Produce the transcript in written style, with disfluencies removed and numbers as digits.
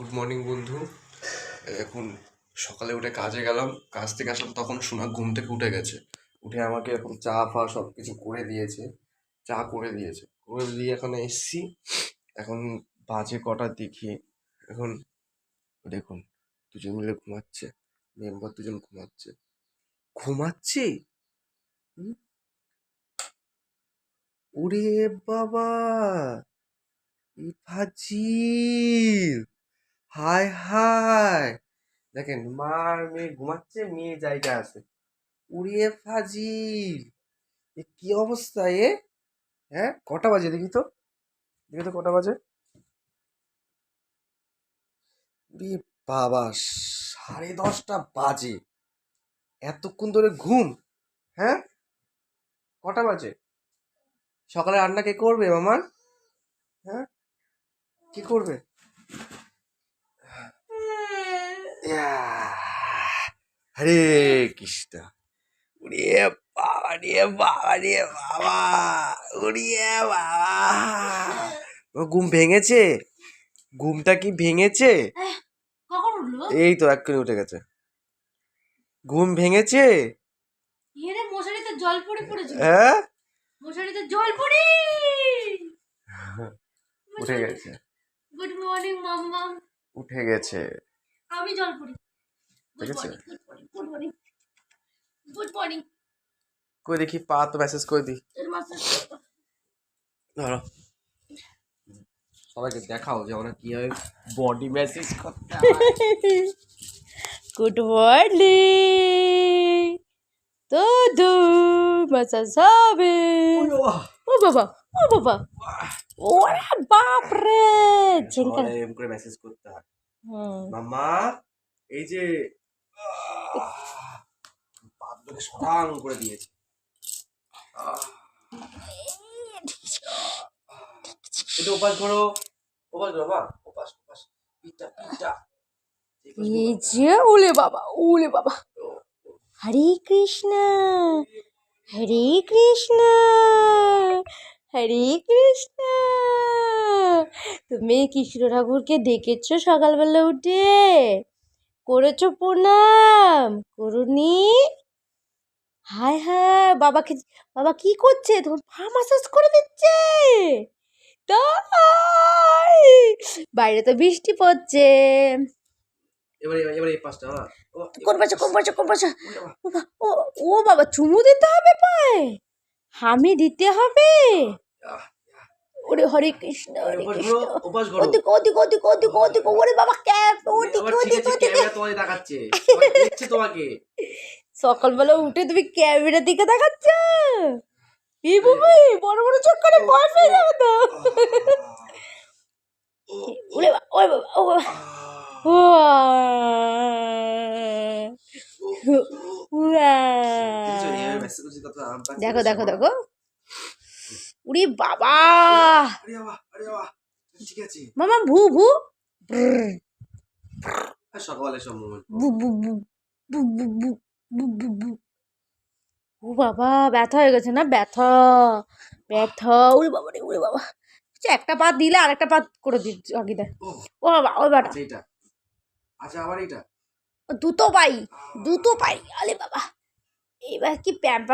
Good morning বন্ধু। এখন সকালে উঠে কাজে গেলাম, কাজ থেকে আসলাম, তখন সোনা ঘুম থেকে উঠে গেছে। উঠে আমাকে এখন চা ফা সব কিছু করে দিয়েছে, করে দিয়ে এখন এসছি। এখন বাজে কটা দেখি, এখন দেখুন দুজন মিলে ঘুমাচ্ছে, মেম্বার দুজন ঘুমাচ্ছে। ঘুমাচ্ছে হুম? ওরে বাবা, ই ফাজিল, হায় হায়। দেখেন মা আর মেয়ে ঘুমাচ্ছে, মেয়ে জায়গা আছে। উড়িয়ে ফাজিল, এ কি অবস্থা এ? হ্যাঁ, কটা বাজে দেখি তো, কটা বাজে। উড়িয়ে বাবা, 10:30 বাজে, এতক্ষণ ধরে ঘুম? হ্যাঁ, কটা বাজে? সকালে রান্না কে করবে মামার? হ্যাঁ, কি করবে? হরে কৃষ্ণ। উড়িয়ে বাবা রে বাবা রে বাবা, উড়িয়ে বাবা। ও ঘুম ভেঙেছে? ঘুমটা কি ভেঙেছে? কখন উঠলো? এই তো এক্ষুনি উঠে গেছে। ঘুম ভেঙেছে? এরে মশারিতে জল পড়েছিল। হ্যাঁ, মশারিতে জল পড়ে উঠে গেছে। গুড মর্নিং মাম্মা। উঠে গেছে, আমি জল পড়ি। গুড দেখেছে? Morning, good morning, good morning, good morning. কই দেখি, পা তো মেসেজ করে দি। ধরো, সবাইকে দেখাও যে আমরা কিভাবে বডি মেসেজ করতে হয়। Good morning. তো মাসাজ হবে। ও বাবা, ও বাবা, ওরে বাপ রে। ঝিঙ্কা। সবাই এরকম করে মেসেজ করতে হয়। মাম্মা, এই যে পাতটাকে সরাং করে দিয়েছে। এটা ওপাস করো, ওপাস করো মা, ওপাস ওপাস, পিঠটা পিঠটা। এই যে ওলে বাবা, ওলে বাবা। হরে কৃষ্ণ, হরে কৃষ্ণ, হরে কৃষ্ণ। তুমি কৃষ্ণ ঠাকুরকে ডেকেছো সকালবেলা উঠে? করেছো প্রণাম? করুনি? হায় হায়, বাবাকে, বাবা কি করছে? তোমার পা মাসাজ করে দিচ্ছে তাই? বাইরে তো বৃষ্টি পড়ছে। এবারে এবারে এই পাঁচটা মা। কোন পাশে, কোন পাশে, কোন পাশে? ও ও বাবা, চুমু দিতে হবে পায়ে? হামি দিতে হবে? ওরে হরে কৃষ্ণ, হরে কৃষ্ণ। ওপাস করো। ওদিকে, ওদিকে, ওদিকে, ওদিকে, ওদিকে। ওরে বাবা, ক্যাপ, ওদিকে, আবার ঠিক ওদিকে, আছে, ওদিকে। ক্যামেরা তোমাকে দেখাচ্ছে, সবাই দেখছে তোমাকে। সকালবেলা উঠে তুমি ক্যামেরার দিকে দেখাচ্ছ? এই বুবি, বড় বড় চোখ করে ভয় পেয়ে যাবে তো। ওরে বাবা, ওরে বাবা, ও বাবা। দেখো দেখো দেখো, উড়ি বাবা। ঠিক আছে, মামা ভু ভু, সকালে সব মোমেন্ট। বু বু বু, বু বু বু, বু বু বু। ও বাবা, ব্যথা হয়ে গেছে না? ব্যথা, ব্যথা। উড়ি বাবা রে, উড়ি বাবা। একটা পা দিলে আরেকটা পা করে দিচ্ছি আগে দেখ। ও বাবা, ওই বাটা। এটা আচ্ছা, আবার এটা দুটো পাই, দুটো পাই। আলে বাবা, এবার কি প্যাম্প